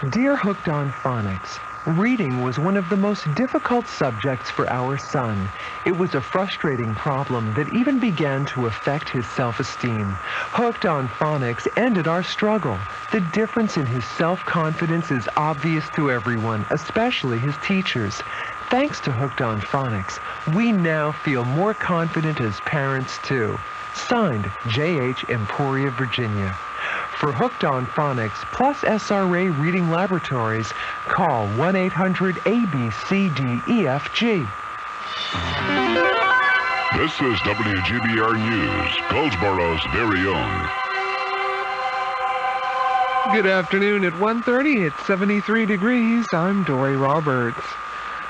Dear Hooked on Phonics, reading was one of the most difficult subjects for our son. It was a frustrating problem that even began to affect his self-esteem. Hooked on Phonics ended our struggle. The difference in his self-confidence is obvious to everyone, especially his teachers. Thanks to Hooked on Phonics, we now feel more confident as parents too. Signed, J.H. Emporia, Virginia. For Hooked on Phonics plus SRA Reading Laboratories, call 1-800-ABCDEFG. This is WGBR News, Goldsboro's very own. Good afternoon. At 1:30, it's 73 degrees. I'm Dory Roberts.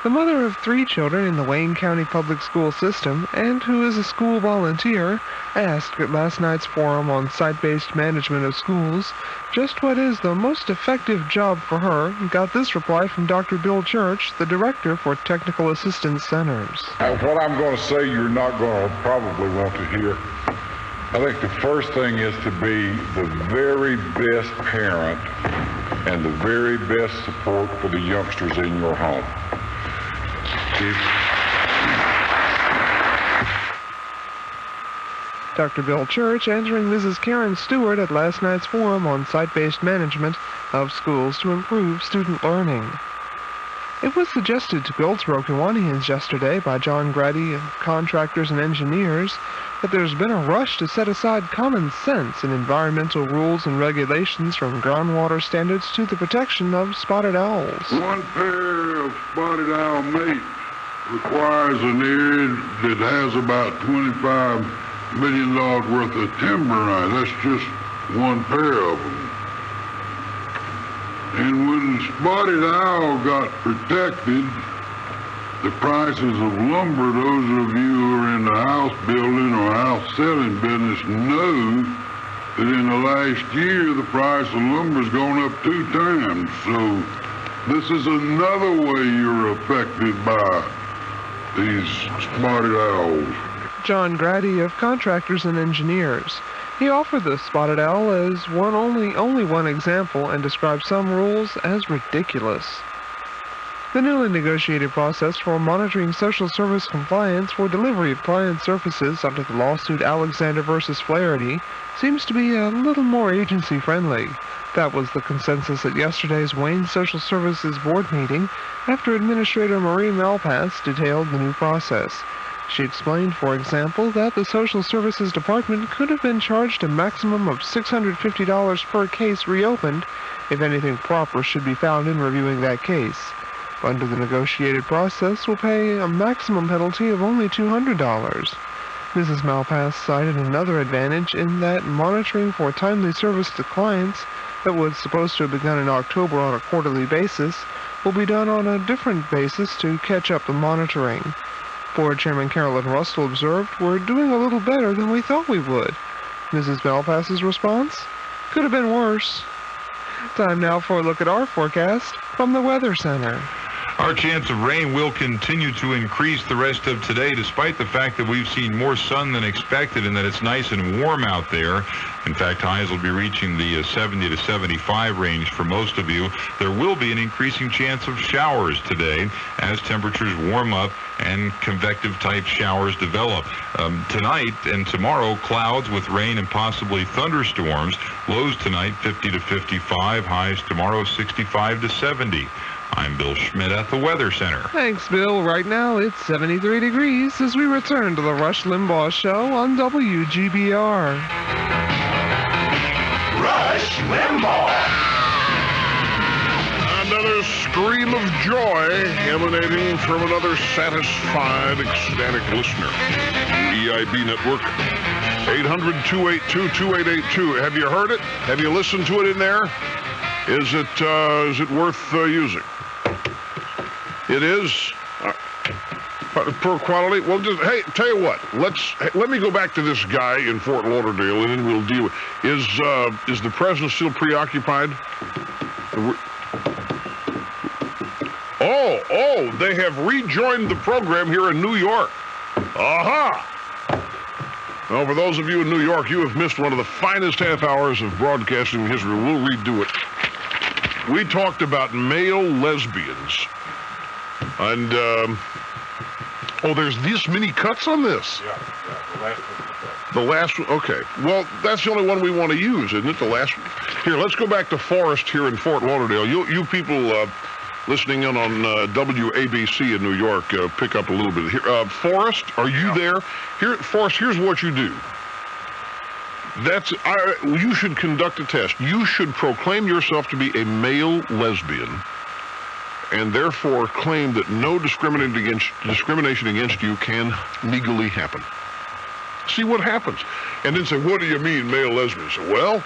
The mother of 3 children in the Wayne County Public School System, and who is a school volunteer, asked at last night's forum on site-based management of schools just what is the most effective job for her, and got this reply from Dr. Bill Church, the director for Technical Assistance Centers. What I'm going to say you're not going to probably want to hear. I think the first thing is to be the very best parent and the very best support for the youngsters in your home. Dr. Bill Church answering Mrs. Karen Stewart at last night's forum on site-based management of schools to improve student learning. It was suggested to Goldsboro Kiwanians yesterday by John Grady of Contractors and Engineers that there's been a rush to set aside common sense in environmental rules and regulations from groundwater standards to the protection of spotted owls. One pair of spotted owl mates requires an area that has about $25 million worth of timber on it. That's just one pair of them. And when the spotted owl got protected, the prices of lumber, those of you who are in the house building or house selling business know that in the last year the price of lumber's gone up 2 times. So this is another way you're affected by these spotted owls. John Grady of Contractors and Engineers. He offered the spotted owl as only one example and described some rules as ridiculous. The newly negotiated process for monitoring social service compliance for delivery of client services under the lawsuit Alexander versus Flaherty seems to be a little more agency-friendly. That was the consensus at yesterday's Wayne Social Services Board meeting after Administrator Marie Malpass detailed the new process. She explained, for example, that the Social Services Department could have been charged a maximum of $650 per case reopened if anything proper should be found in reviewing that case. Under the negotiated process, will pay a maximum penalty of only $200. Mrs. Malpass cited another advantage in that monitoring for timely service to clients that was supposed to have begun in October on a quarterly basis will be done on a different basis to catch up the monitoring. Board Chairman Carolyn Russell observed, "We're doing a little better than we thought we would." Mrs. Malpass's response? Could have been worse. Time now for a look at our forecast from the Weather Center. Our chance of rain will continue to increase the rest of today, despite the fact that we've seen more sun than expected and that it's nice and warm out there. In fact, highs will be reaching the 70 to 75 range for most of you. There will be an increasing chance of showers today as temperatures warm up and convective-type showers develop. Tonight and tomorrow, clouds with rain and possibly thunderstorms. Lows tonight 50 to 55, highs tomorrow 65 to 70. I'm Bill Schmidt at the Weather Center. Thanks, Bill. Right now, it's 73 degrees as we return to the Rush Limbaugh Show on WGBR. Rush Limbaugh. Another scream of joy emanating from another satisfied, ecstatic listener. EIB Network, 800-282-2882. Have you heard it? Have you listened to it in there? Is it worth using? It is. Poor quality. Well, just hey, tell you what. Let me go back to this guy in Fort Lauderdale, and then we'll deal with. Is the president still preoccupied? Oh, they have rejoined the program here in New York. Aha! Well, for those of you in New York, you have missed one of the finest half hours of broadcasting history. We'll redo it. we talked about male lesbians. And, there's this many cuts on this. Yeah, the last one. The last one, okay. Well, that's the only one we want to use, isn't it? The last one. Here, let's go back to Forrest here in Fort Lauderdale. You people listening in on WABC in New York, pick up a little bit here. Forrest, are you there? Here, Forrest, here's what you do. You should conduct a test. You should proclaim yourself to be a male lesbian, and therefore claim that no discrimination against you can legally happen. See what happens. And then say, what do you mean, male lesbian? Say, well,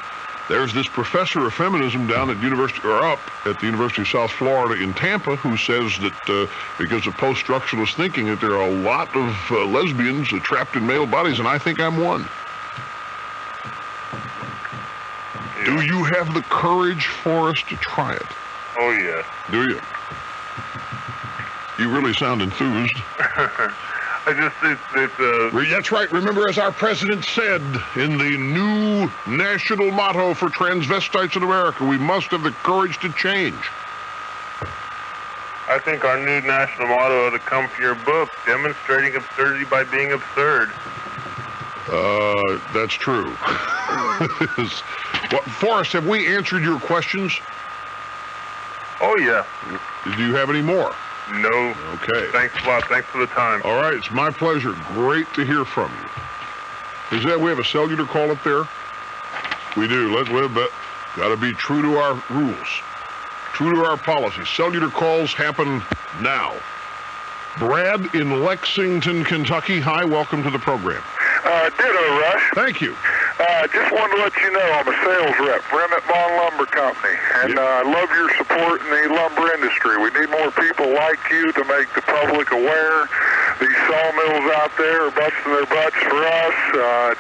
there's this professor of feminism down at the University of South Florida in Tampa who says that because of post-structuralist thinking that there are a lot of lesbians trapped in male bodies, and I think I'm one. Yeah. Do you have the courage for us to try it? Oh, yeah. Do you? You really sound enthused. That's right. Remember, as our president said in the new national motto for transvestites in America, we must have the courage to change. I think our new national motto ought to come from your book, Demonstrating Absurdity by Being Absurd. That's true. Forrest, have we answered your questions? Oh, yeah. Do you have any more? No. Okay. Thanks a lot. Thanks for the time. All right. It's my pleasure. Great to hear from you. We have a cellular call up there? We do. Got to be true to our rules. True to our policies. Cellular calls happen now. Brad in Lexington, Kentucky. Hi. Welcome to the program. Ditto, Rush. Thank you. Just wanted to let you know I'm a sales rep for Emmett Bond Lumber Company, and I love your support in the lumber industry. We need more people like you to make the public aware. These sawmills out there are busting their butts for us,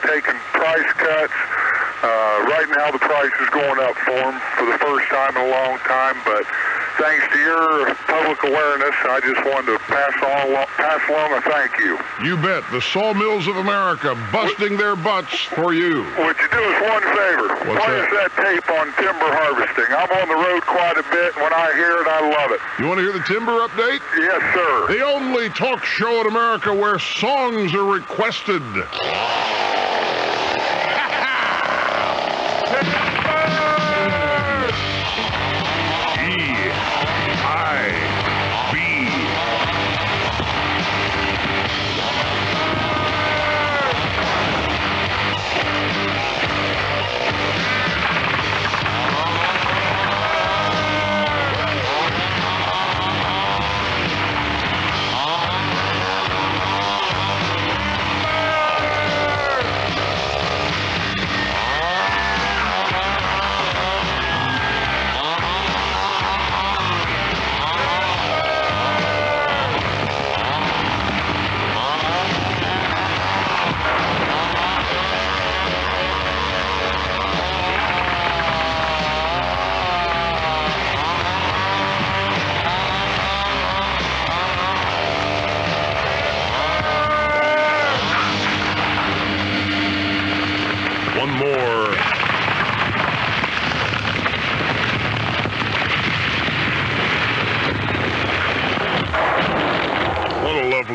taking price cuts. Right now the price is going up for them for the first time in a long time, but thanks to your public awareness, I just wanted to pass along a thank you. You bet. The sawmills of America busting their butts for you. Would you do us one favor? Play us that tape on timber harvesting. I'm on the road quite a bit, and when I hear it, I love it. You want to hear the timber update? Yes, sir. The only talk show in America where songs are requested.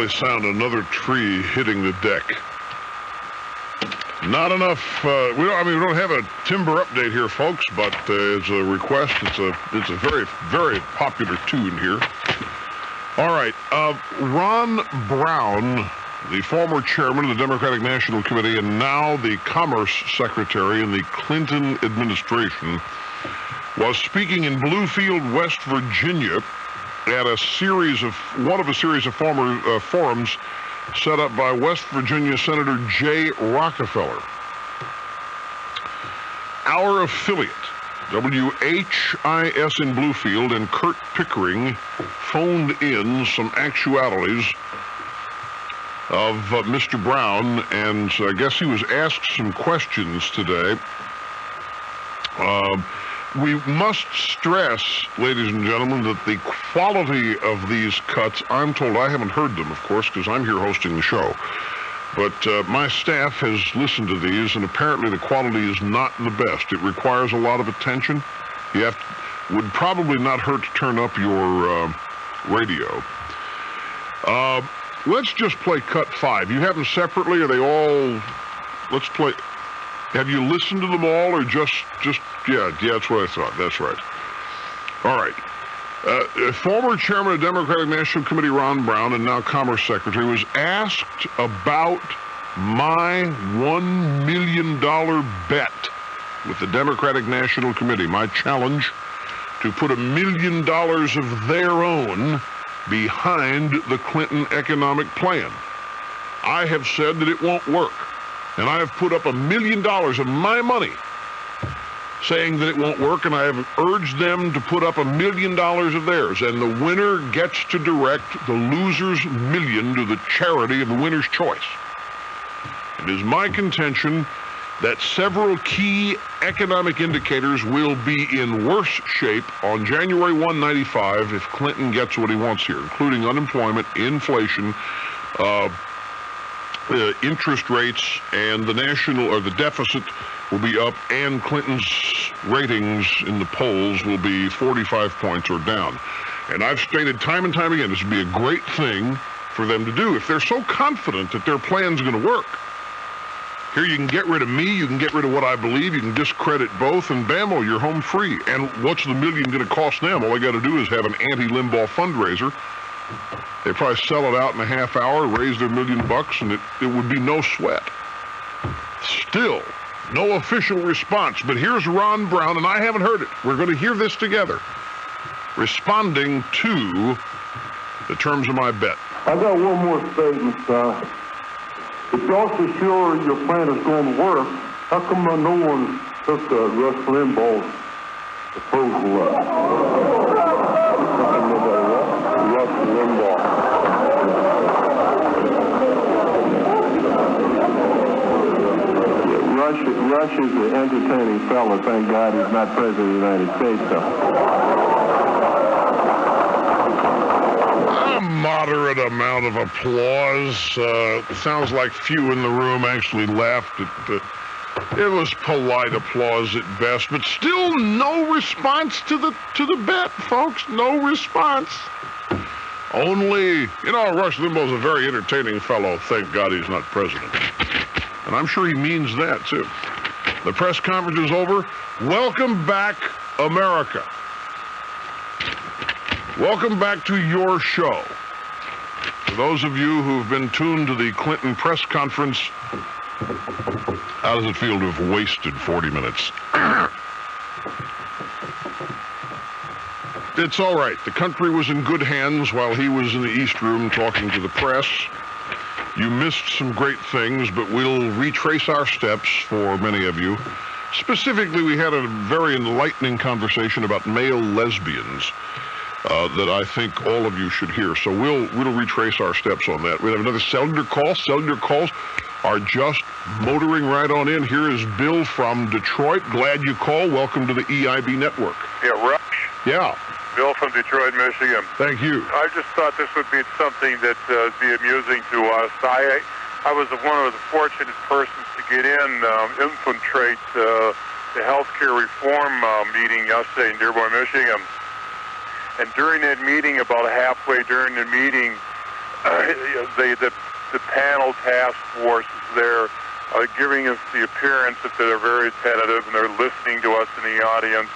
Sound another tree hitting the deck. Not enough. We don't have a timber update here, folks, but as a request, it's a very, very popular tune here. All right, Ron Brown, the former chairman of the Democratic National Committee and now the Commerce Secretary in the Clinton administration, was speaking in Bluefield, West Virginia, at one of a series of forums set up by West Virginia Senator Jay Rockefeller. Our affiliate, WHIS in Bluefield, and Kurt Pickering phoned in some actualities of Mr. Brown, and I guess he was asked some questions today. We must stress, ladies and gentlemen, that the quality of these cuts, I'm told, I haven't heard them, of course, because I'm here hosting the show, but my staff has listened to these, and apparently the quality is not the best. It requires a lot of attention. would probably not hurt to turn up your radio. Let's just play cut 5. You have them separately? Are they all... Let's play... Have you listened to them all, or just... Yeah, that's what I thought. That's right. All right. Former chairman of Democratic National Committee Ron Brown, and now Commerce Secretary, was asked about my $1 million bet with the Democratic National Committee, my challenge to put $1 million of their own behind the Clinton economic plan. I have said that it won't work, and I have put up $1 million of my money saying that it won't work, and I have urged them to put up $1 million of theirs, and the winner gets to direct the loser's million to the charity of the winner's choice. It is my contention that several key economic indicators will be in worse shape on January 1, 95 if Clinton gets what he wants here, including unemployment, inflation, interest rates, and the deficit will be up, and Clinton's ratings in the polls will be 45 points or down. And I've stated time and time again, this would be a great thing for them to do if they're so confident that their plan's going to work. Here you can get rid of me, you can get rid of what I believe, you can discredit both, and bammo, you're home free. And what's the $1 million going to cost them? All they got to do is have an anti-Limbaugh fundraiser. They probably sell it out in a half hour, raise their $1 million, and it would be no sweat. Still, no official response, but here's Ron Brown, and I haven't heard it. We're going to hear this together, responding to the terms of my bet. I got one more statement. If y'all so sure your plan is going to work, how come no one took Rush Limbaugh's proposal up? Rush Limbaugh. Rush is an entertaining fellow. Thank God he's not president of the United States, though. A moderate amount of applause. Sounds like few in the room actually laughed at it was polite applause at best, but still no response to the bet, folks. No response. Only, Rush Limbaugh's a very entertaining fellow. Thank God he's not president. And I'm sure he means that, too. The press conference is over. Welcome back, America. Welcome back to your show. For those of you who've been tuned to the Clinton press conference, how does it feel to have wasted 40 minutes? It's all right. The country was in good hands while he was in the East Room talking to the press. You missed some great things, but we'll retrace our steps for many of you. Specifically, we had a very enlightening conversation about male lesbians that I think all of you should hear. So we'll retrace our steps on that. We have another cellular call. Cellular calls are just motoring right on in. Here is Bill from Detroit. Glad you called. Welcome to the EIB network. Yeah, Rush. Yeah. Bill from Detroit, Michigan. Thank you. I just thought this would be something that would be amusing to us. I was one of the fortunate persons to get infiltrate the healthcare reform meeting yesterday in Dearborn, Michigan. And during that meeting, about halfway during the meeting, the panel task force is there giving us the appearance that they're very tentative and they're listening to us in the audience.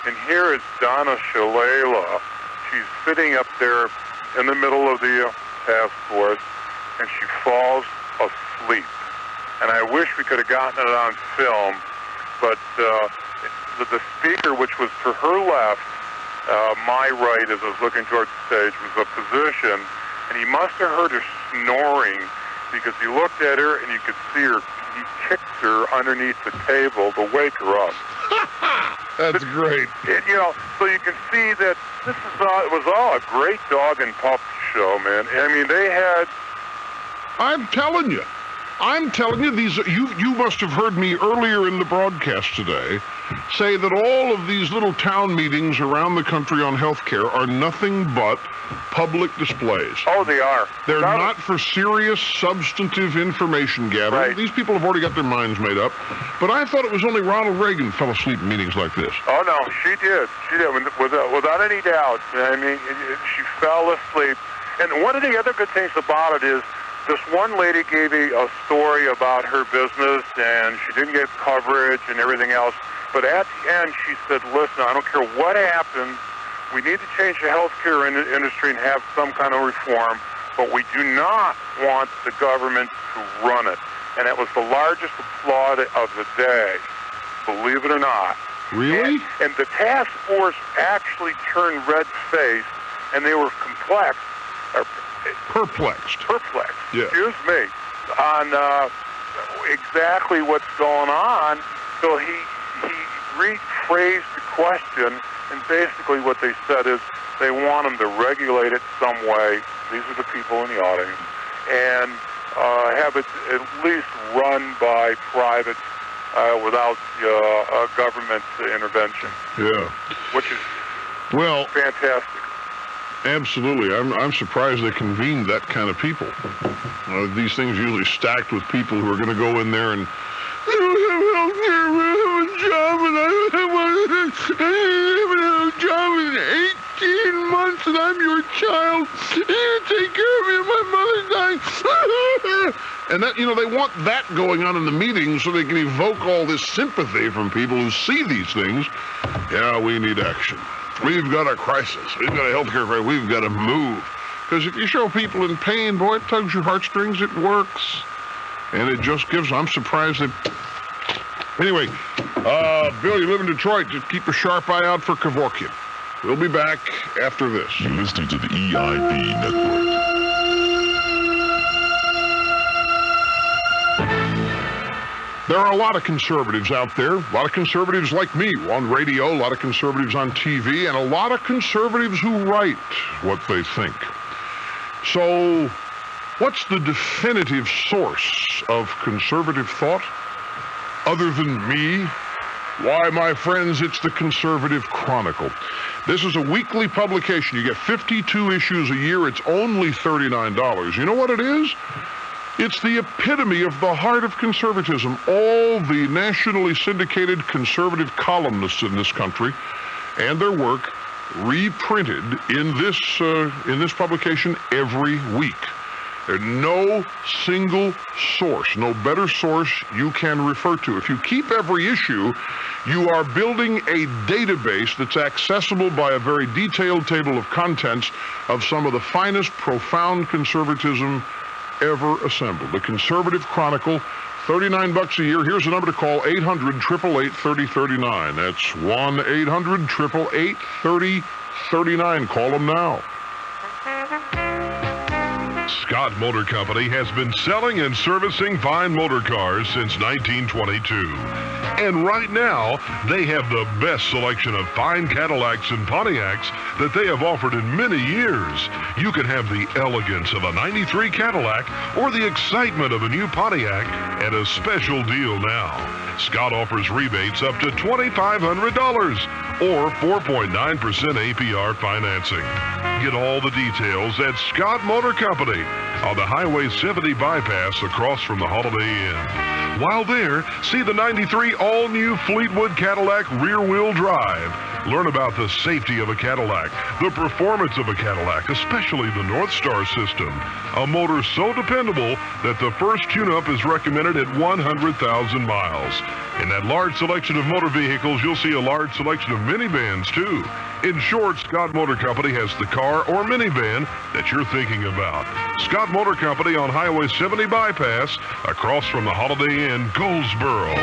And here is Donna Shalala. She's sitting up there in the middle of the task force, and she falls asleep. And I wish we could have gotten it on film, but the speaker, which was to her left, my right as I was looking towards the stage, was a physician, and he must have heard her snoring because he looked at her and you could see her. He kicked her underneath the table to wake her up. That's great. And, so you can see that it was all a great dog and pup show, man. I mean, they had... I'm telling you, these. You must have heard me earlier in the broadcast today say that all of these little town meetings around the country on health care are nothing but public displays. Oh, they are. They're not for serious, substantive information gathering. Right. These people have already got their minds made up. But I thought it was only Ronald Reagan fell asleep in meetings like this. Oh, no, she did. She did, without any doubt. I mean, she fell asleep. And one of the other good things about it is this one lady gave a story about her business, and she didn't get coverage and everything else. But at the end, she said, listen, I don't care what happens. We need to change the healthcare industry and have some kind of reform, but we do not want the government to run it. And it was the largest applaud of the day, believe it or not. Really? And the task force actually turned red-faced, and they were Perplexed. Yeah. Excuse me, on exactly what's going on. So he rephrased the question, and basically what they said is they want them to regulate it some way. These are the people in the audience, and have it at least run by private without government intervention. Yeah. Which is fantastic. Absolutely. I'm surprised they convened that kind of people. These things are usually stacked with people who are going to go in there and I don't have a job, and I haven't had a job in 18 months, and I'm your child. You take care of me, and my mother's dying. And that, they want that going on in the meetings so they can evoke all this sympathy from people who see these things. Yeah, we need action. We've got a crisis. We've got a healthcare crisis. We've got to move. Because if you show people in pain, boy, it tugs your heartstrings. It works. And it just gives. I'm surprised that. Anyway, Bill, you live in Detroit. Just keep a sharp eye out for Kevorkian. We'll be back after this. You're listening to the EIB Network. There are a lot of conservatives out there, a lot of conservatives like me on radio, a lot of conservatives on TV, and a lot of conservatives who write what they think. So, what's the definitive source of conservative thought? Other than me? Why, my friends, it's the Conservative Chronicle. This is a weekly publication. You get 52 issues a year. It's only $39. You know what it is? It's the epitome of the heart of conservatism. All the nationally syndicated conservative columnists in this country and their work reprinted in this publication every week. There's no single source, no better source you can refer to. If you keep every issue, you are building a database that's accessible by a very detailed table of contents of some of the finest, profound conservatism ever assembled. The Conservative Chronicle, $39 a year. Here's the number to call, 800-888-3039. That's 1-800-888-3039. Call them now. Scott Motor Company has been selling and servicing fine motor cars since 1922. And right now, they have the best selection of fine Cadillacs and Pontiacs that they have offered in many years. You can have the elegance of a 93 Cadillac or the excitement of a new Pontiac at a special deal now. Scott offers rebates up to $2,500 or 4.9% APR financing. Get all the details at Scott Motor Company on the Highway 70 bypass across from the Holiday Inn. While there, see the 93 all-new Fleetwood Cadillac rear-wheel drive. Learn about the safety of a Cadillac, the performance of a Cadillac, especially the North Star system. A motor so dependable that the first tune-up is recommended at 100,000 miles. In that large selection of motor vehicles, you'll see a large selection of minivans, too. In short, Scott Motor Company has the car or minivan that you're thinking about. Scott Motor Company on Highway 70 bypass, across from the Holiday Inn, Goldsboro.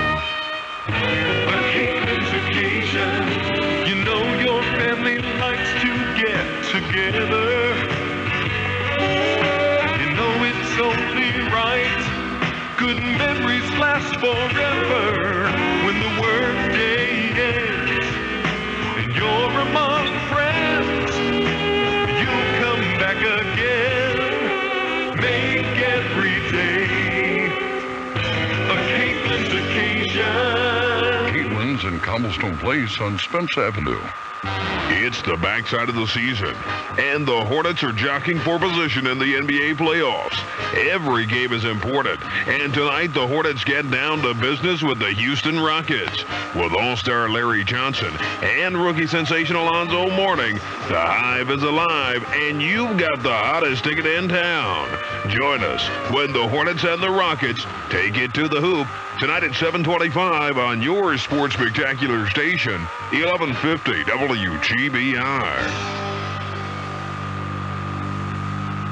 Occasion, you know your family likes to get together. You know it's only right. Good memories last forever when the workday ends. And you're among friends. You'll come back again. Make every day a Caitlin's occasion. Cobblestone Place on Spence Avenue. It's the backside of the season, and the Hornets are jockeying for position in the NBA playoffs. Every game is important, and tonight the Hornets get down to business with the Houston Rockets. With All-Star Larry Johnson and rookie sensation Alonzo Mourning, the Hive is alive, and you've got the hottest ticket in town. Join us when the Hornets and the Rockets take it to the hoop tonight at 7:25 on your sports spectacular station, 1150 WGBR.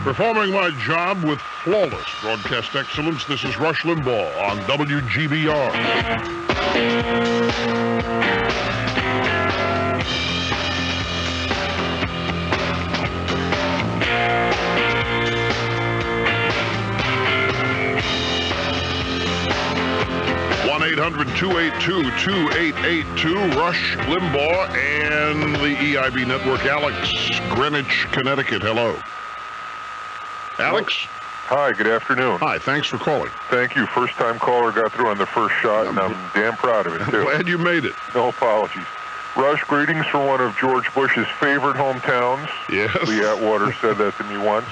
Performing my job with flawless broadcast excellence, this is Rush Limbaugh on WGBR. 1-800-282-2882, Rush Limbaugh and the EIB Network. Alex, Greenwich, Connecticut. Hello. Alex? Hi, good afternoon. Hi, thanks for calling. Thank you. First-time caller got through on the first shot, and I'm damn proud of it, too. Glad you made it. No apologies. Rush, greetings from one of George Bush's favorite hometowns. Yes. Lee Atwater said that to me once.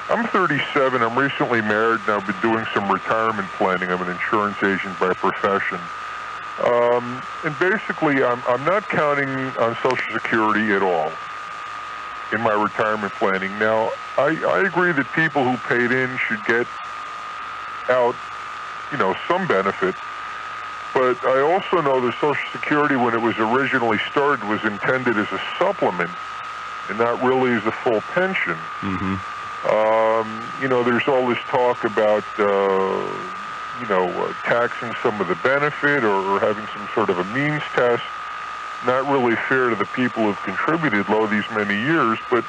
I'm 37. I'm recently married, and I've been doing some retirement planning. I'm an insurance agent by profession. And basically, I'm not counting on Social Security at all in my retirement planning. Now, I agree that people who paid in should get out, some benefit. But I also know that Social Security, when it was originally started, was intended as a supplement and not really as a full pension. Mm-hmm. There's all this talk about, taxing some of the benefit or having some sort of a means test. Not really fair to the people who've contributed these many years, but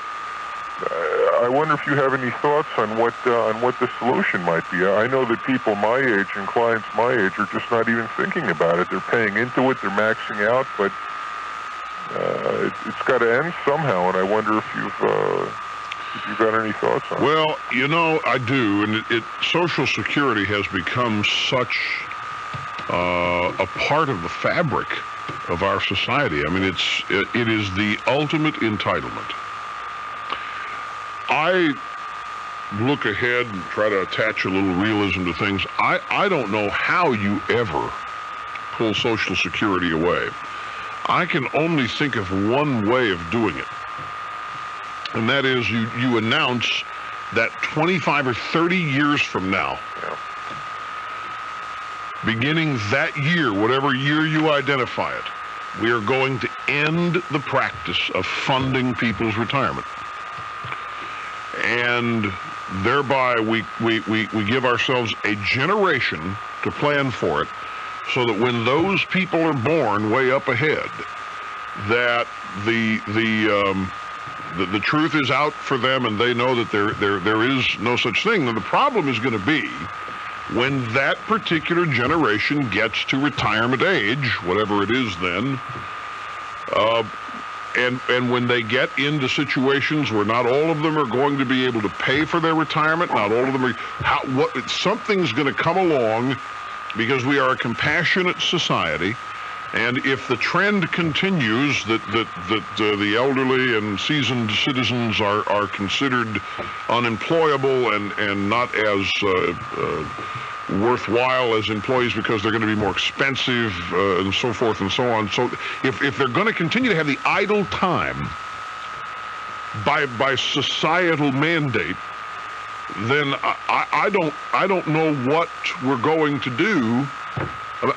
I wonder if you have any thoughts on what the solution might be. I know that people my age and clients my age are just not even thinking about it. They're paying into it, they're maxing out, but it's got to end somehow, and I wonder if you've got any thoughts on it. Well, I do, and Social Security has become such a part of the fabric of our society. I mean, it is the ultimate entitlement. I look ahead and try to attach a little realism to things. I don't know how you ever pull Social Security away. I can only think of one way of doing it, and that is you announce that 25 or 30 years from now, beginning that year, whatever year you identify it, we are going to end the practice of funding people's retirement. And thereby we give ourselves a generation to plan for it, so that when those people are born way up ahead, that the truth is out for them, and they know that there is no such thing. Now the problem is going to be when that particular generation gets to retirement age, whatever it is then. And when they get into situations where not all of them are going to be able to pay for their retirement, not all of them are, something's going to come along, because we are a compassionate society, and if the trend continues that the elderly and seasoned citizens are considered unemployable and not as worthwhile as employees because they're going to be more expensive and so forth and so on. So if they're going to continue to have the idle time by societal mandate, then I don't know what we're going to do.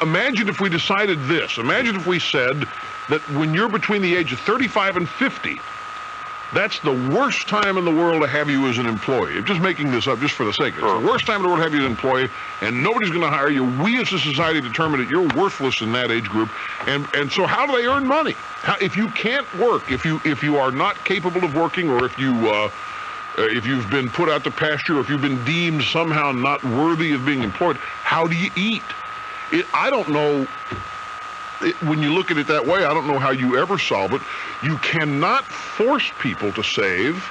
Imagine if we decided this. Imagine if we said that when you're between the age of 35 and 50, that's the worst time in the world to have you as an employee. I'm just making this up just for the sake of it. It's the worst time in the world to have you as an employee, and nobody's going to hire you. We as a society determine that you're worthless in that age group. And so how do they earn money? If you can't work, if you are not capable of working, or if you've been put out to pasture, or if you've been deemed somehow not worthy of being employed, how do you eat? I don't know. When you look at it that way, I don't know how you ever solve it. You cannot force people to save.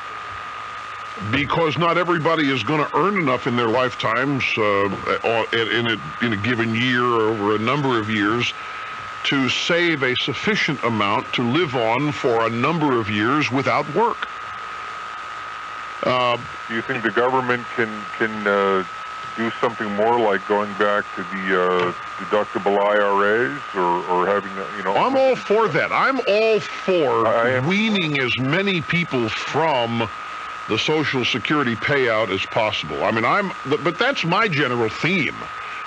because not everybody is going to earn enough in their lifetimes in a given year or over a number of years to save a sufficient amount to live on for a number of years without work. Do you think the government can do something more, like going back to the deductible IRAs or having, I'm all for that. I'm all for weaning as many people from the Social Security payout as possible. I mean, but that's my general theme.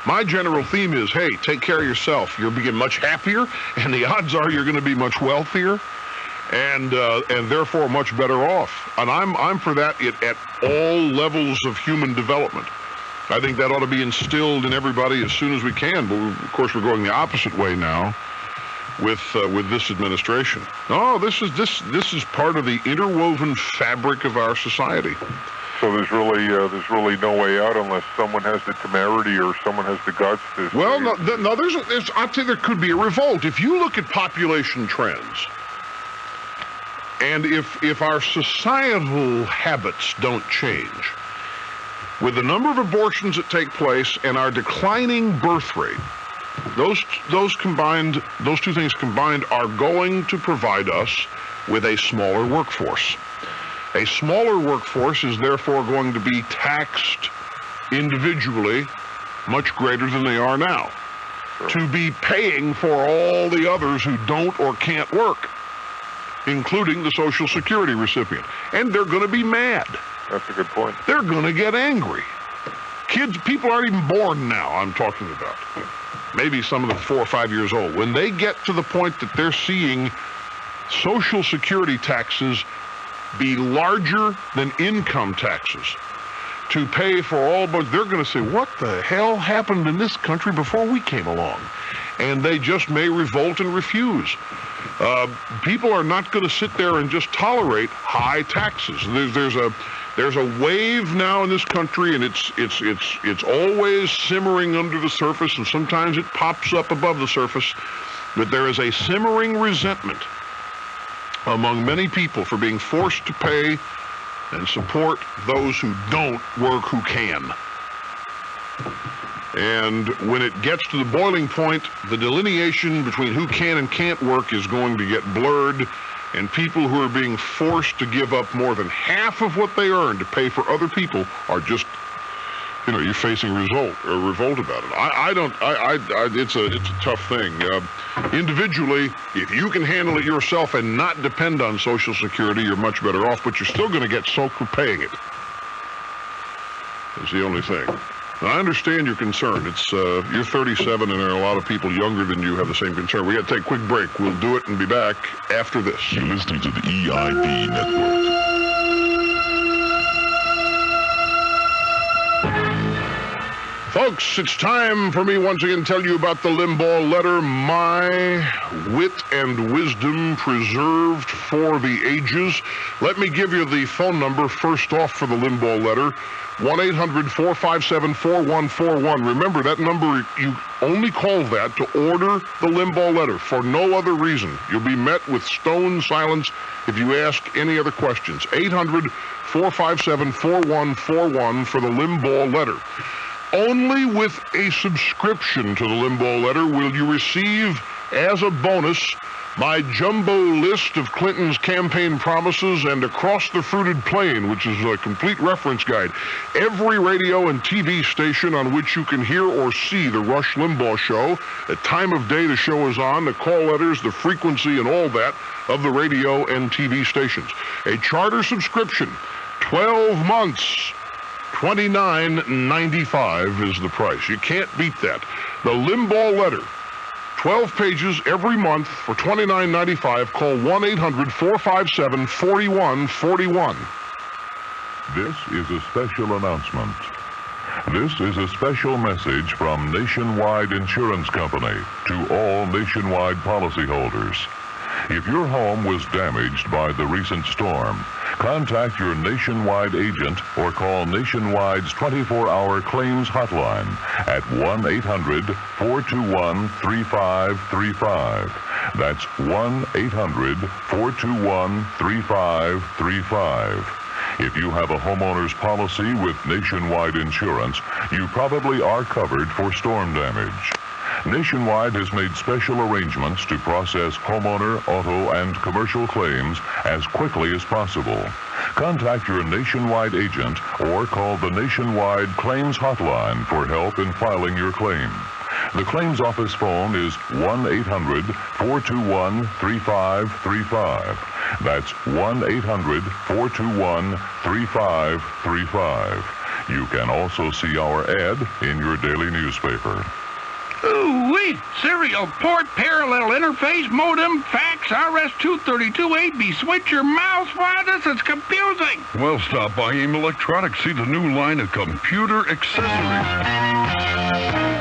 My general theme is, hey, take care of yourself. You'll be much happier, and the odds are you're going to be much wealthier, and therefore much better off. And I'm for that at all levels of human development. I think that ought to be instilled in everybody as soon as we can. But of course, we're going the opposite way now with this administration. No, this is part of the interwoven fabric of our society. So there's really no way out unless someone has the temerity or someone has the guts to. Well, no. I'd say there could be a revolt if you look at population trends, and if our societal habits don't change, with the number of abortions that take place and our declining birth rate, those two things combined are going to provide us with a smaller workforce. A smaller workforce is therefore going to be taxed individually much greater than they are now, to be paying for all the others who don't or can't work, including the Social Security recipient. And they're going to be mad. That's a good point. They're going to get angry. People aren't even born now, I'm talking about. Maybe some of them 4 or 5 years old. When they get to the point that they're seeing Social Security taxes be larger than income taxes to pay for all, but they're going to say, what the hell happened in this country before we came along? And they just may revolt and refuse. People are not going to sit there and just tolerate high taxes. There's a wave now in this country, and it's always simmering under the surface, and sometimes it pops up above the surface. But there is a simmering resentment among many people for being forced to pay and support those who don't work who can. And when it gets to the boiling point, the delineation between who can and can't work is going to get blurred, and people who are being forced to give up more than half of what they earn to pay for other people are just, you're facing revolt about it. It's a tough thing. Individually, if you can handle it yourself and not depend on Social Security, you're much better off, but you're still going to get soaked for paying it. That's the only thing. Now, I understand your concern. You're 37, and there are a lot of people younger than you have the same concern. We got to take a quick break. We'll do it and be back after this. You're listening to the EIB Network. Folks, it's time for me once again to tell you about the Limbaugh letter, my wit and wisdom preserved for the ages. Let me give you the phone number first off for the Limbaugh letter, 1-800-457-4141. Remember, that number, you only call that to order the Limbaugh letter for no other reason. You'll be met with stone silence if you ask any other questions. 800-457-4141 for the Limbaugh letter. Only with a subscription to the Limbaugh letter will you receive, as a bonus, my jumbo list of Clinton's campaign promises and Across the Fruited Plain, which is a complete reference guide. Every radio and TV station on which you can hear or see the Rush Limbaugh show, the time of day the show is on, the call letters, the frequency, and all that of the radio and TV stations. A charter subscription, 12 months. $29.95 is the price. You can't beat that. The Limbaugh letter, 12 pages every month for $29.95. Call 1-800-457-4141. This is a special announcement. This is a special message from Nationwide Insurance Company to all Nationwide policyholders. If your home was damaged by the recent storm, contact your Nationwide agent or call Nationwide's 24-hour claims hotline at 1-800-421-3535. That's 1-800-421-3535. If you have a homeowner's policy with Nationwide Insurance, you probably are covered for storm damage. Nationwide has made special arrangements to process homeowner, auto, and commercial claims as quickly as possible. Contact your Nationwide agent or call the Nationwide Claims Hotline for help in filing your claim. The claims office phone is 1-800-421-3535. That's 1-800-421-3535. You can also see our ad in your daily newspaper. Ooh-wee! Serial port parallel interface modem fax RS-232-8B switcher mouse. Why, this is confusing. Well, stop by AIM Electronics. See the new line of computer accessories.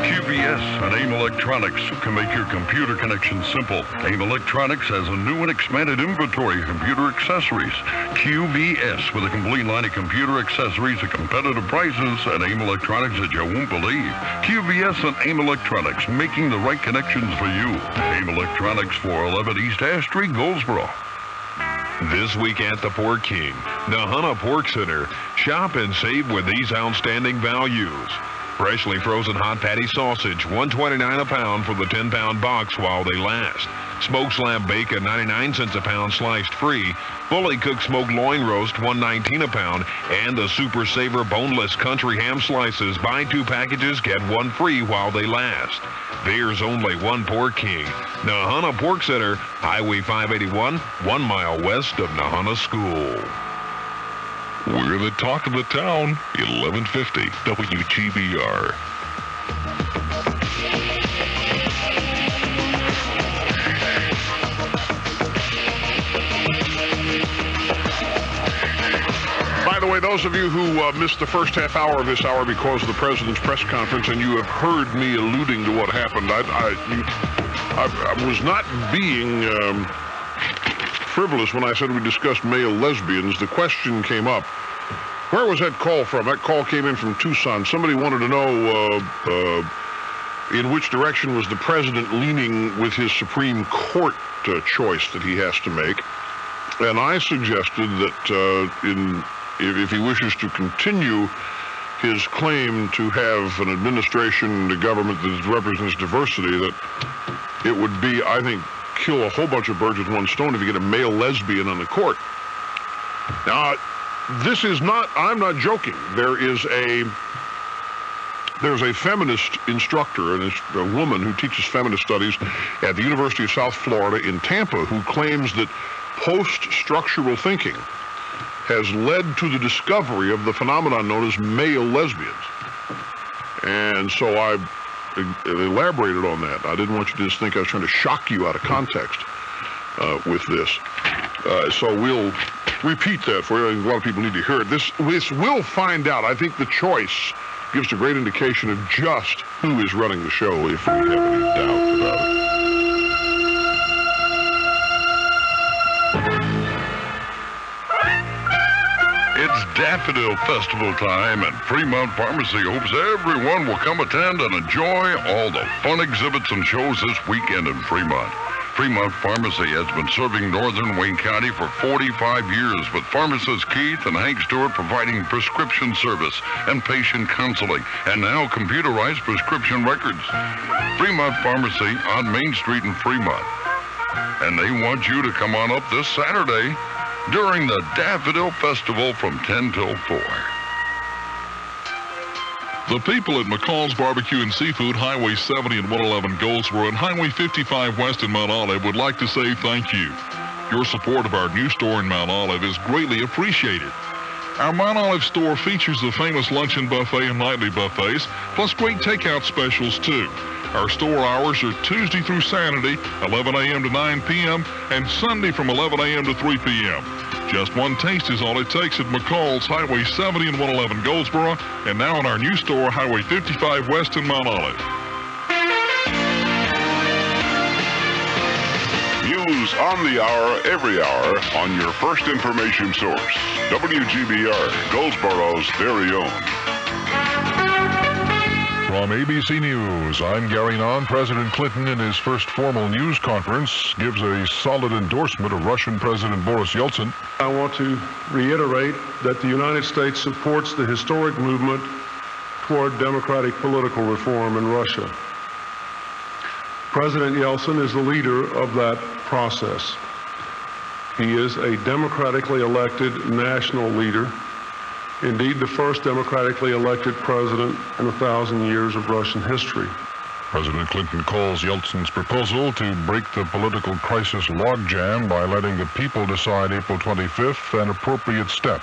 QVS and AIM Electronics can make your computer connection simple. AIM Electronics has a new and expanded inventory of computer accessories. QVS with a complete line of computer accessories at competitive prices, and AIM Electronics that you won't believe. QVS and AIM Electronics, making the right connections for you. AIM Electronics, 411 East Ash Street, Goldsboro. This week at the Pork King, Nahana Pork Center. Shop and save with these outstanding values. Freshly frozen hot patty sausage, $1.29 a pound for the 10-pound box while they last. Smoked slab bacon, 99 cents a pound, sliced free. Fully cooked smoked loin roast, $1.19 a pound. And the Super Saver boneless country ham slices. Buy 2 packages, get 1 free while they last. There's only one Pork King. Nahana Pork Center, Highway 581, 1 mile west of Nahana School. We're the talk of the town, 1150 WGBR. By the way, those of you who missed the first half hour of this hour because of the president's press conference, and you have heard me alluding to what happened, I was not being frivolous when I said we discussed male lesbians. The question came up, where was that call from? That call came in from Tucson. Somebody wanted to know in which direction was the president leaning with his Supreme Court choice that he has to make. And I suggested that if he wishes to continue his claim to have an administration, a government that represents diversity, that it would be, I think, kill a whole bunch of birds with one stone if you get a male lesbian on the court. Now, this is not, I'm not joking. There's a feminist instructor, and it's a woman who teaches feminist studies at the University of South Florida in Tampa, who claims that post-structural thinking has led to the discovery of the phenomenon known as male lesbians. And so I elaborated on that. I didn't want you to just think I was trying to shock you out of context with this. So we'll repeat that for you. A lot of people need to hear it. This will find out. I think the choice gives a great indication of just who is running the show, if we have any doubts about it. It's Daffodil Festival time, and Fremont Pharmacy hopes everyone will come attend and enjoy all the fun exhibits and shows this weekend in Fremont. Fremont Pharmacy has been serving northern Wayne County for 45 years, with pharmacists Keith and Hank Stewart providing prescription service and patient counseling, and now computerized prescription records. Fremont Pharmacy on Main Street in Fremont. And they want you to come on up this Saturday during the Daffodil Festival from 10 till 4. The people at McCall's Barbecue and Seafood, Highway 70 and 111 Goldsboro, and Highway 55 West in Mount Olive would like to say thank you. Your support of our new store in Mount Olive is greatly appreciated. Our Mount Olive store features the famous luncheon buffet and nightly buffets, plus great takeout specials too. Our store hours are Tuesday through Saturday, 11 a.m. to 9 p.m., and Sunday from 11 a.m. to 3 p.m. Just one taste is all it takes at McCall's, Highway 70 and 111 Goldsboro, and now in our new store, Highway 55 West in Mount Olive. News on the hour, every hour, on your first information source. WGBR, Goldsboro's very own. From ABC News, I'm Gary Nahn. President Clinton, in his first formal news conference, gives a solid endorsement of Russian President Boris Yeltsin. I want to reiterate that the United States supports the historic movement toward democratic political reform in Russia. President Yeltsin is the leader of that process. He is a democratically elected national leader, indeed the first democratically elected president in 1,000 years of Russian history. President Clinton calls Yeltsin's proposal to break the political crisis logjam by letting the people decide April 25th an appropriate step.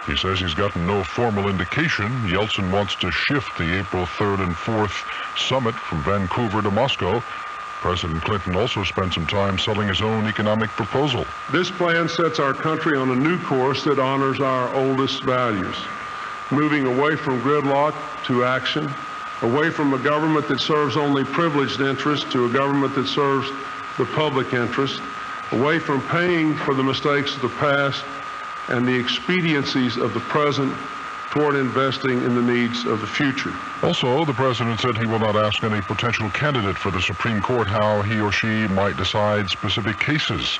He says he's gotten no formal indication Yeltsin wants to shift the April 3rd and 4th summit from Vancouver to Moscow. President Clinton also spent some time selling his own economic proposal. This plan sets our country on a new course that honors our oldest values, moving away from gridlock to action, away from a government that serves only privileged interests to a government that serves the public interest, away from paying for the mistakes of the past and the expediencies of the present toward investing in the needs of the future. Also, the president said he will not ask any potential candidate for the Supreme Court how he or she might decide specific cases.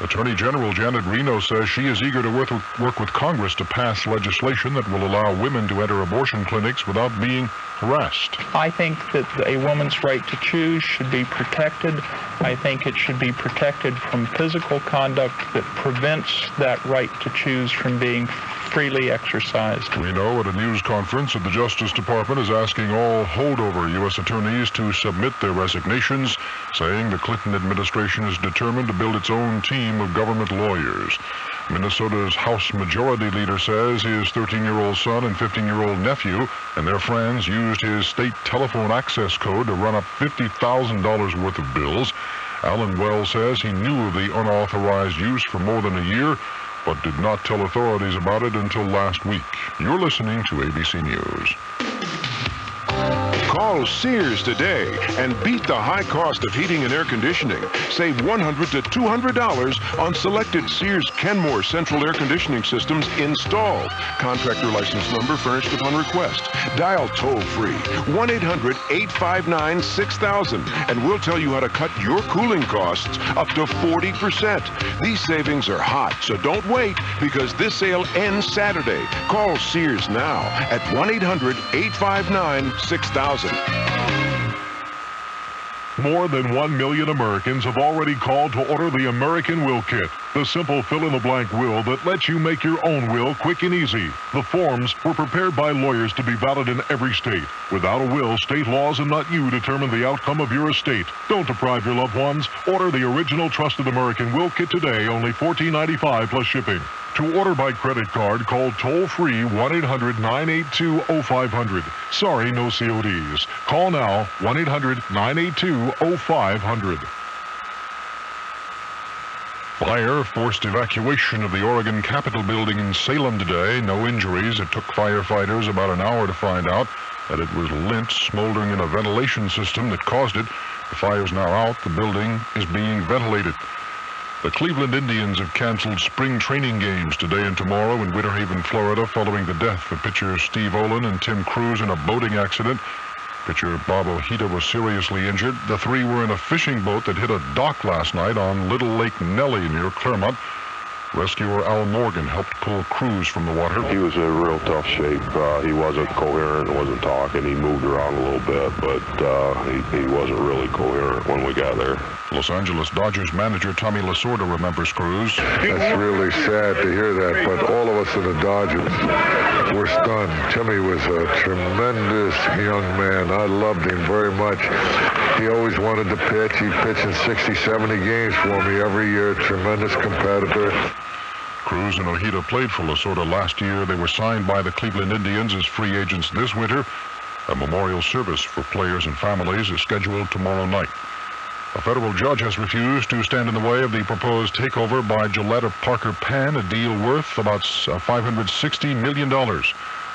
Attorney General Janet Reno says she is eager to work with Congress to pass legislation that will allow women to enter abortion clinics without being harassed. I think that a woman's right to choose should be protected. I think it should be protected from physical conduct that prevents that right to choose from being freely exercised. Reno, at a news conference at the Justice Department, is asking all holdover U.S. attorneys to submit their resignations, saying the Clinton administration is determined to build its own team of government lawyers. Minnesota's House Majority Leader says his 13-year-old son and 15-year-old nephew and their friends used his state telephone access code to run up $50,000 worth of bills. Alan Wells says he knew of the unauthorized use for more than a year, but did not tell authorities about it until last week. You're listening to ABC News. Call Sears today and beat the high cost of heating and air conditioning. Save $100 to $200 on selected Sears Kenmore central air conditioning systems installed. Contractor license number furnished upon request. Dial toll-free 1-800-859-6000 and we'll tell you how to cut your cooling costs up to 40%. These savings are hot, so don't wait because this sale ends Saturday. Call Sears now at 1-800-859-6000. More than 1 million Americans have already called to order the American Will Kit, the simple fill-in-the-blank will that lets you make your own will quick and easy. The forms were prepared by lawyers to be valid in every state. Without a will, state laws and not you determine the outcome of your estate. Don't deprive your loved ones. Order the original Trusted American Will Kit today, only $14.95 plus shipping. To order by credit card, call toll-free 1-800-982-0500. Sorry, no CODs. Call now, 1-800-982-0500. Fire forced evacuation of the Oregon Capitol building in Salem today. No injuries. It took firefighters about an hour to find out that it was lint smoldering in a ventilation system that caused it. The fire's now out. The building is being ventilated. The Cleveland Indians have canceled spring training games today and tomorrow in Winter Haven, Florida, following the death of pitchers Steve Olin and Tim Cruz in a boating accident. Pitcher Bob Ojeda was seriously injured. The three were in a fishing boat that hit a dock last night on Little Lake Nellie near Claremont. Rescuer Al Morgan helped pull Cruz from the water. He was in real tough shape. He wasn't coherent, wasn't talking. He moved around a little bit, but he wasn't really coherent when we got there. Los Angeles Dodgers manager Tommy Lasorda remembers Cruz. That's really sad to hear that, but all of us in the Dodgers were stunned. Timmy was a tremendous young man. I loved him very much. He always wanted to pitch. He pitched in 60, 70 games for me every year. Tremendous competitor. Cruz and Ojeda played for Lasorda last year. They were signed by the Cleveland Indians as free agents this winter. A memorial service for players and families is scheduled tomorrow night. A federal judge has refused to stand in the way of the proposed takeover by Gillette of Parker Pan, a deal worth about $560 million.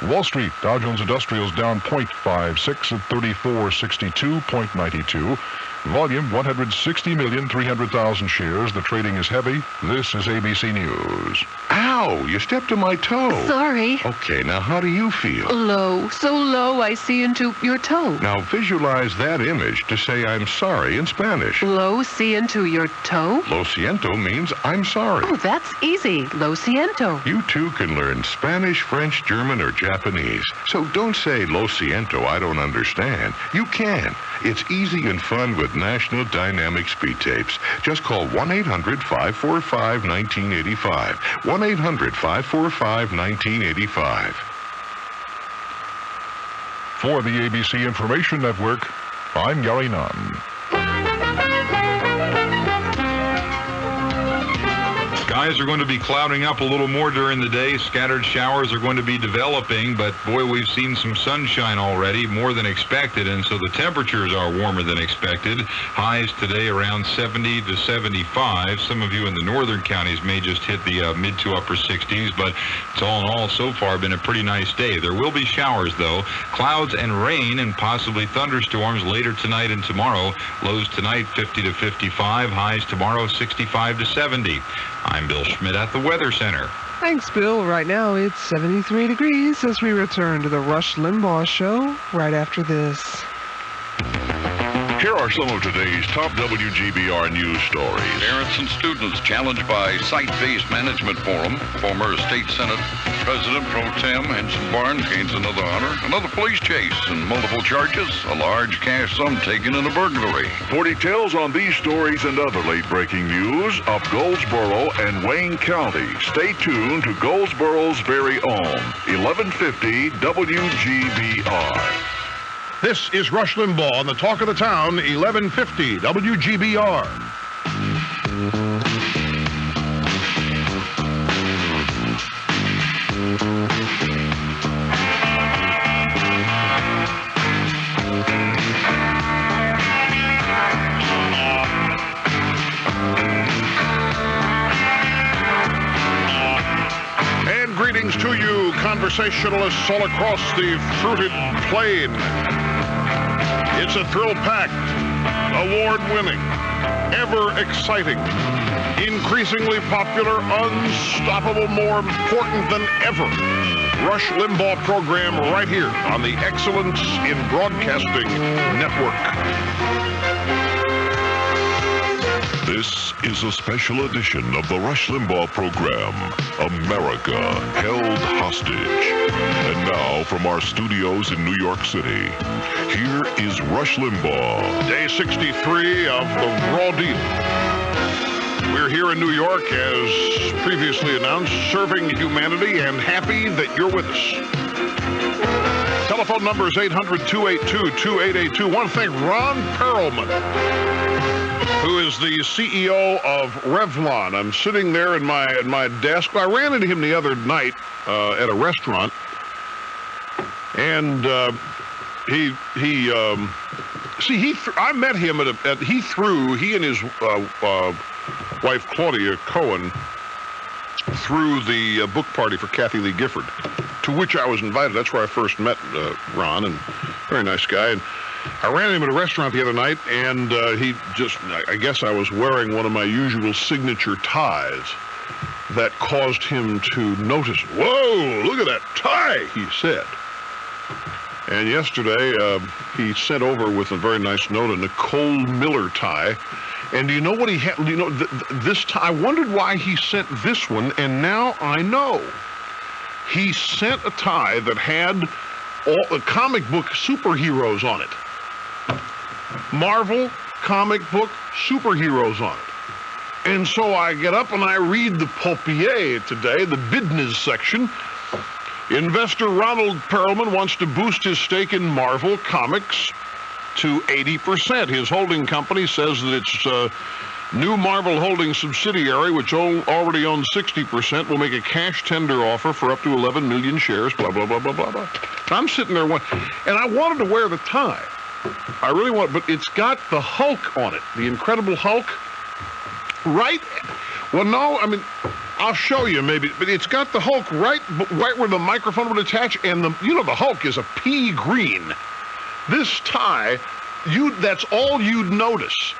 Wall Street, Dow Jones Industrials down 0.56 at 3462.92. Volume 160,300,000 shares. The trading is heavy. This is ABC News. Ow, you stepped on my toe. Sorry. Okay, now how do you feel? Low, so low I see into your toe. Now visualize that image to say I'm sorry in Spanish. Low, see into your toe? Lo siento means I'm sorry. Oh, that's easy. Lo siento. You too can learn Spanish, French, German, or Japanese. So don't say lo siento, I don't understand. You can. It's easy and fun with National Dynamic Speed Tapes. Just call 1-800-545-1985. 1-800-545-1985. For the ABC Information Network, I'm Gary Nunn. Skies are going to be clouding up a little more during the day. Scattered showers are going to be developing, but boy, we've seen some sunshine already, more than expected, and so the temperatures are warmer than expected. Highs today around 70 to 75. Some of you in the northern counties may just hit the mid to upper 60s, but it's all in all so far been a pretty nice day. There will be showers, though. Clouds and rain and possibly thunderstorms later tonight and tomorrow. Lows tonight 50 to 55. Highs tomorrow 65 to 70. I'm Bill Schmidt at the Weather Center. Thanks, Bill. Right now it's 73 degrees as we return to the Rush Limbaugh Show right after this. Here are some of today's top WGBR news stories. Parents and students challenged by Site-Based Management Forum. Former State Senate President Pro Tem Henson Barnes gains another honor. Another police chase and multiple charges. A large cash sum taken in a burglary. For details on these stories and other late-breaking news of Goldsboro and Wayne County, stay tuned to Goldsboro's very own 1150 WGBR. This is Rush Limbaugh on the Talk of the Town, 1150 WGBR. And greetings to you, conversationalists all across the fruited plain. It's a thrill-packed, award-winning, ever-exciting, increasingly popular, unstoppable, more important than ever Rush Limbaugh program right here on the Excellence in Broadcasting Network. This is a special edition of the Rush Limbaugh program, America Held Hostage. And now, from our studios in New York City, here is Rush Limbaugh. Day 63 of the Raw Deal. We're here in New York, as previously announced, serving humanity and happy that you're with us. Telephone number is 800-282-2882. I want to thank Ron Perlman, who is the CEO of Revlon. I'm sitting there at my desk. I ran into him the other night at a restaurant, and I met him he and his wife Claudia Cohen threw the book party for Kathy Lee Gifford, to which I was invited. That's where I first met Ron, and very nice guy. And I ran into him at a restaurant the other night, and I guess I was wearing one of my usual signature ties that caused him to notice. Whoa, look at that tie, he said. And yesterday, he sent over with a very nice note a Nicole Miller tie. And do you know what he had? You know, this tie, I wondered why he sent this one, and now I know. He sent a tie that had all the comic book superheroes on it. Marvel comic book superheroes on it. And so I get up and I read the Paupier today, the business section. Investor Ronald Perlman wants to boost his stake in Marvel Comics to 80%. His holding company says that its new Marvel Holdings subsidiary, which already owns 60%, will make a cash tender offer for up to 11 million shares, blah, blah, blah, blah, blah, blah. I'm sitting there, and I wanted to wear the tie. I really want, but it's got the Hulk on it, the Incredible Hulk. Right? Well, no, I mean, I'll show you maybe, but it's got the Hulk right where the microphone would attach, and the Hulk is a pea green. This tie that's all you'd notice.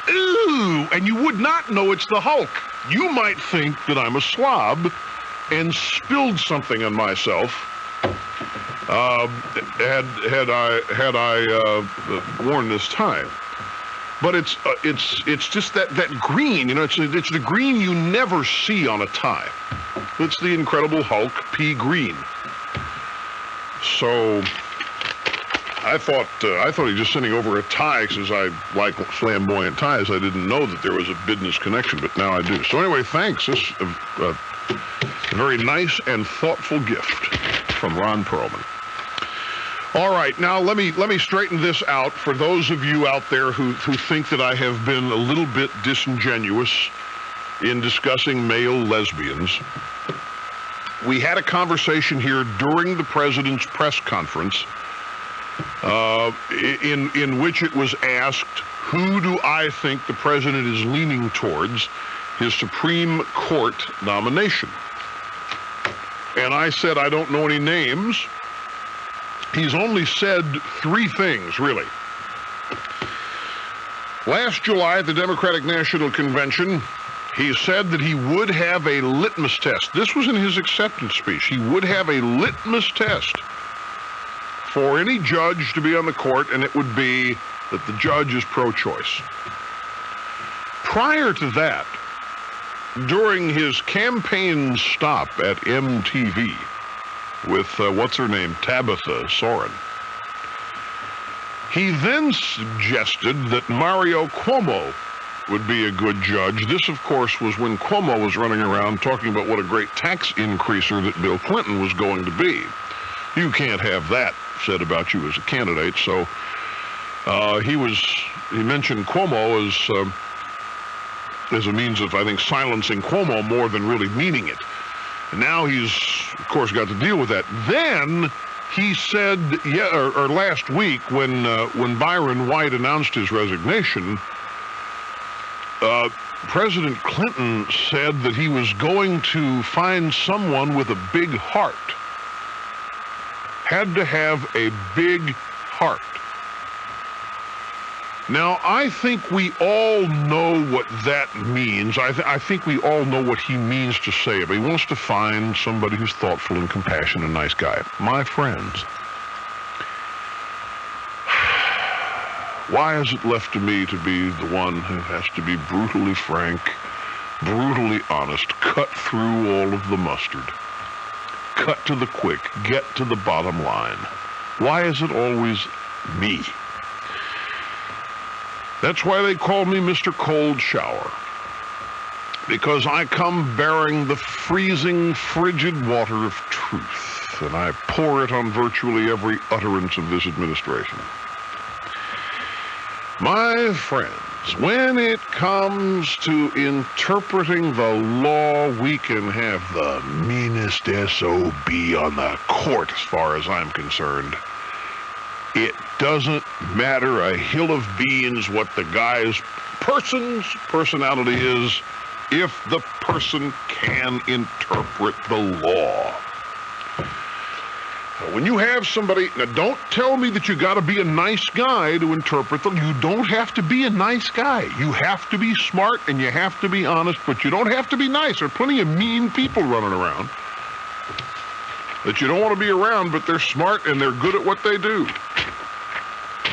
Ooh, and you would not know it's the Hulk. You might think that I'm a slob and spilled something on myself. Had I worn this tie. But it's just that green, it's the green you never see on a tie. It's the Incredible Hulk pea green. So I thought he was just sending over a tie because I like flamboyant ties. I didn't know that there was a business connection, but now I do. So anyway, thanks. This is a very nice and thoughtful gift from Ron Perlman. All right, now let me straighten this out for those of you out there who think that I have been a little bit disingenuous in discussing male lesbians. We had a conversation here during the president's press conference in which it was asked, who do I think the president is leaning towards his Supreme Court nomination? And I said, I don't know any names. He's only said three things, really. Last July at the Democratic National Convention, he said that he would have a litmus test. This was in his acceptance speech. He would have a litmus test for any judge to be on the court, and it would be that the judge is pro-choice. Prior to that, during his campaign stop at MTV, with, what's her name, Tabitha Soren. He then suggested that Mario Cuomo would be a good judge. This, of course, was when Cuomo was running around talking about what a great tax increaser that Bill Clinton was going to be. You can't have that said about you as a candidate, so he mentioned Cuomo as a means of, I think, silencing Cuomo more than really meaning it. And now he's, of course, got to deal with that. Then he said, or last week when Byron White announced his resignation, President Clinton said that he was going to find someone with a big heart. Had to have a big heart. Now, I think we all know what that means. I think we all know what he means to say. But he wants to find somebody who's thoughtful and compassionate and a nice guy. My friends, why is it left to me to be the one who has to be brutally frank, brutally honest, cut through all of the mustard, cut to the quick, get to the bottom line? Why is it always me? That's why they call me Mr. Cold Shower. Because I come bearing the freezing, frigid water of truth, and I pour it on virtually every utterance of this administration. My friends, when it comes to interpreting the law, we can have the meanest SOB on the court as far as I'm concerned. It doesn't matter a hill of beans what the guy's personality is if the person can interpret the law. When you have somebody, now don't tell me that you got to be a nice guy to interpret them. You don't have to be a nice guy. You have to be smart and you have to be honest, but you don't have to be nice. There are plenty of mean people running around that you don't want to be around, but they're smart and they're good at what they do.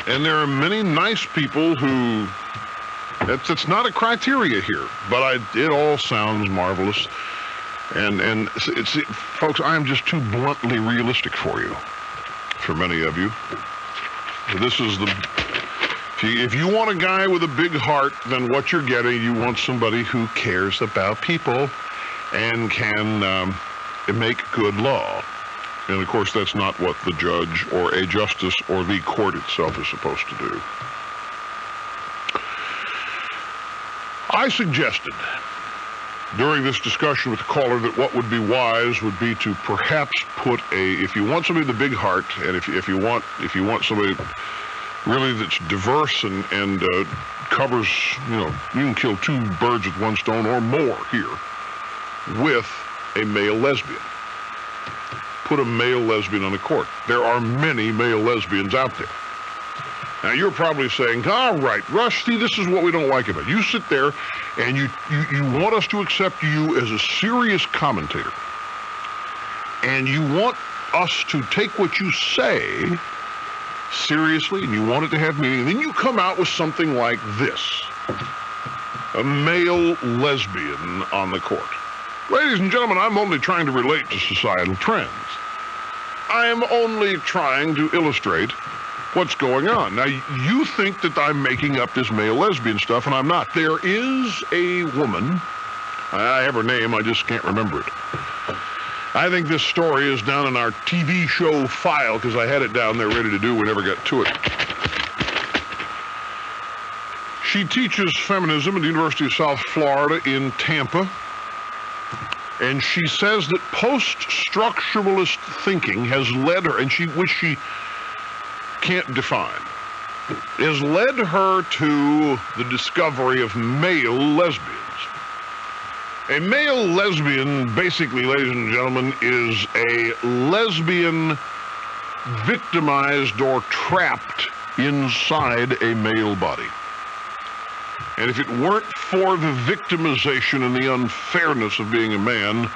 And there are many nice people who, it's not a criteria here, but it all sounds marvelous. And folks, I am just too bluntly realistic for you, for many of you. This is if you want a guy with a big heart, then what you're getting, you want somebody who cares about people and can make good law. And, of course, that's not what the judge or a justice or the court itself is supposed to do. I suggested during this discussion with the caller that what would be wise would be to perhaps put if you want somebody with a big heart, and if you want somebody really that's diverse and covers, you can kill two birds with one stone or more here with a male lesbian. Put a male lesbian on the court. There are many male lesbians out there. Now, you're probably saying, all right, Rusty, this is what we don't like about it. You sit there and you want us to accept you as a serious commentator. And you want us to take what you say seriously, and you want it to have meaning. And then you come out with something like this. A male lesbian on the court. Ladies and gentlemen, I'm only trying to relate to societal trends. I am only trying to illustrate what's going on. Now, you think that I'm making up this male lesbian stuff, and I'm not. There is a woman. I have her name, I just can't remember it. I think this story is down in our TV show file, because I had it down there ready to do. We never got to it. She teaches feminism at the University of South Florida in Tampa. And she says that post-structuralist thinking has led her, and which she can't define, has led her to the discovery of male lesbians. A male lesbian, basically, ladies and gentlemen, is a lesbian victimized or trapped inside a male body. And if it weren't for the victimization and the unfairness of being a man,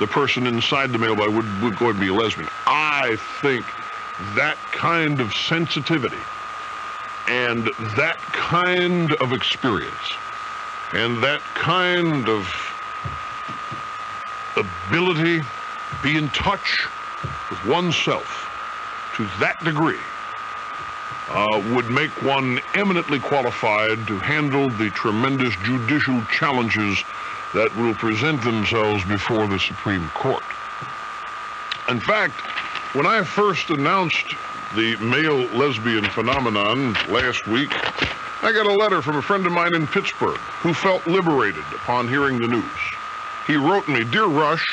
the person inside the male body would go and be a lesbian. I think that kind of sensitivity and that kind of experience and that kind of ability to be in touch with oneself to that degree would make one eminently qualified to handle the tremendous judicial challenges that will present themselves before the Supreme Court. In fact, when I first announced the male lesbian phenomenon last week, I got a letter from a friend of mine in Pittsburgh who felt liberated upon hearing the news. He wrote me, "Dear Rush,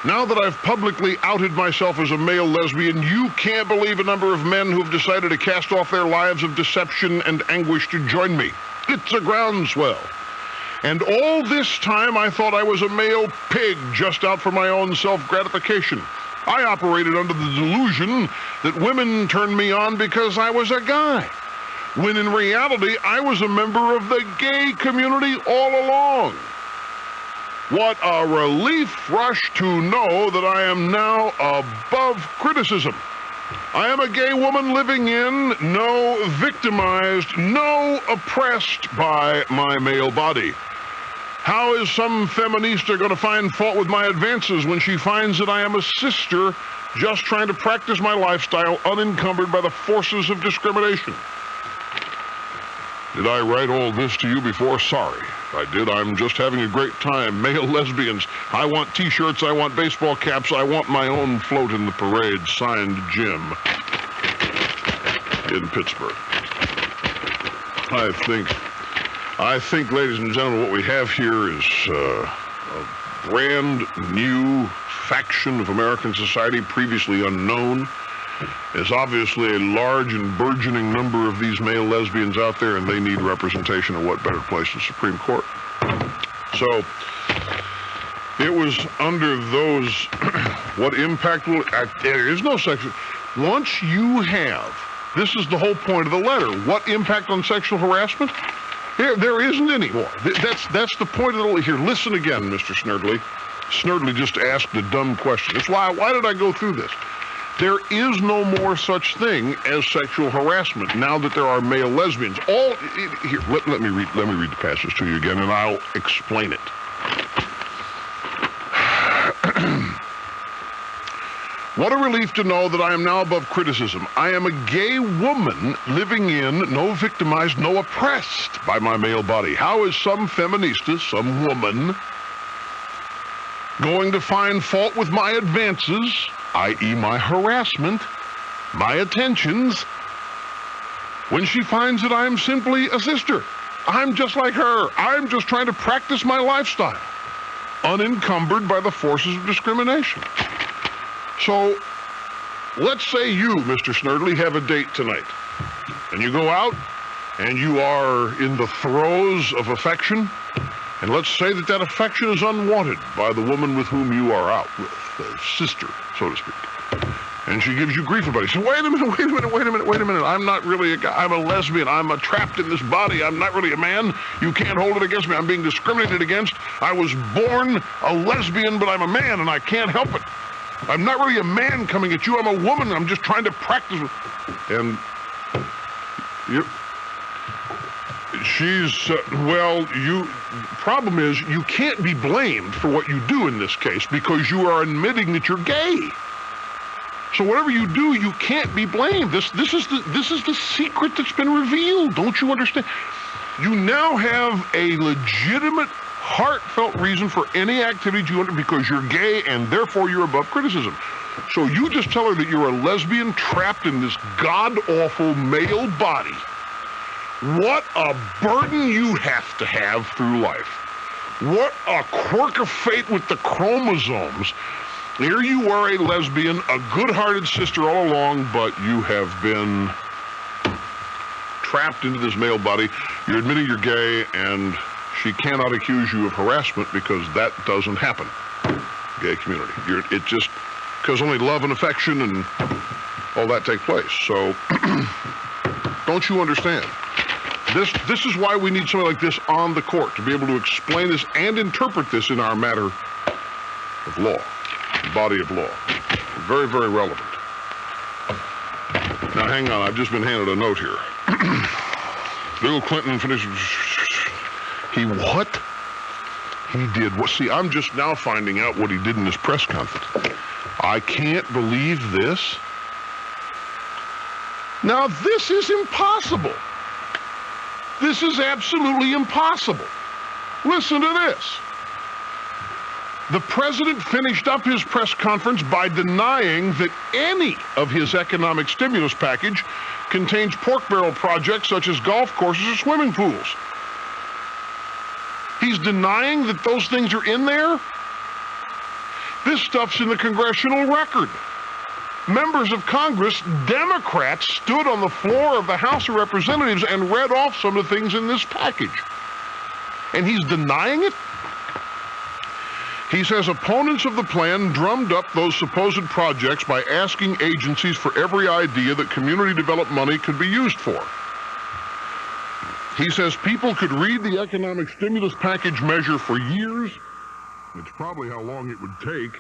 now that I've publicly outed myself as a male lesbian, you can't believe a number of men who've decided to cast off their lives of deception and anguish to join me. It's a groundswell. And all this time I thought I was a male pig just out for my own self-gratification. I operated under the delusion that women turned me on because I was a guy, when in reality I was a member of the gay community all along. What a relief, Rush, to know that I am now above criticism. I am a gay woman living in, no victimized, no oppressed by my male body. How is some feminista going to find fault with my advances when she finds that I am a sister just trying to practice my lifestyle unencumbered by the forces of discrimination? Did I write all this to you before? Sorry. If I did, I'm just having a great time. Male lesbians. I want t-shirts, I want baseball caps, I want my own float in the parade. Signed, Jim. In Pittsburgh. I think, ladies and gentlemen, what we have here is a brand new faction of American society previously unknown. There's obviously a large and burgeoning number of these male lesbians out there, and they need representation. And what better place than the Supreme Court? So it was under those, what impact will, there is no section. Once you have, this is the whole point of the letter, what impact on sexual harassment? There isn't any more. That's the point of the letter. Here, listen again, Mr. Snerdley. Snerdley just asked a dumb question. That's why did I go through this? There is no more such thing as sexual harassment now that there are male lesbians. Here, let me read the passage to you again, and I'll explain it. What a relief to know that I am now above criticism. I am a gay woman living in, no victimized, no oppressed by my male body. How is some feminista, some woman, going to find fault with my advances, i.e. my harassment, my attentions, when she finds that I am simply a sister? I'm just like her. I'm just trying to practice my lifestyle, unencumbered by the forces of discrimination. So, let's say you, Mr. Snerdley, have a date tonight, and you go out, and you are in the throes of affection, and let's say that that affection is unwanted by the woman with whom you are out with, a sister, so to speak. And she gives you grief about it. She says, wait a minute. I'm not really a guy. I'm a lesbian. I'm trapped in this body. I'm not really a man. You can't hold it against me. I'm being discriminated against. I was born a lesbian, but I'm a man, and I can't help it. I'm not really a man coming at you. I'm a woman. I'm just trying to practice. And she's, problem is you can't be blamed for what you do in this case because you are admitting that you're gay. So whatever you do, you can't be blamed. This is the secret that's been revealed. Don't you understand? You now have a legitimate, heartfelt reason for any activity you under because you're gay and therefore you're above criticism. So you just tell her that you're a lesbian trapped in this god-awful male body. What a burden you have to have through life. What a quirk of fate with the chromosomes. Here you are, a lesbian, a good-hearted sister all along, but you have been trapped into this male body. You're admitting you're gay, and she cannot accuse you of harassment because that doesn't happen. Gay community. It just, because only love and affection and all that take place. So, don't you understand? This is why we need somebody like this on the court, to be able to explain this and interpret this in our matter of law. Body of law. Very, very relevant. Now, hang on. I've just been handed a note here. Bill Clinton finished... He what? He did what? See, I'm just now finding out what he did in this press conference. I can't believe this. Now, this is impossible. This is absolutely impossible. Listen to this. The president finished up his press conference by denying that any of his economic stimulus package contains pork barrel projects such as golf courses or swimming pools. He's denying that those things are in there? This stuff's in the congressional record. Members of Congress, Democrats, stood on the floor of the House of Representatives and read off some of the things in this package. And he's denying it? He says opponents of the plan drummed up those supposed projects by asking agencies for every idea that community development money could be used for. He says people could read the economic stimulus package measure for years. It's probably how long it would take.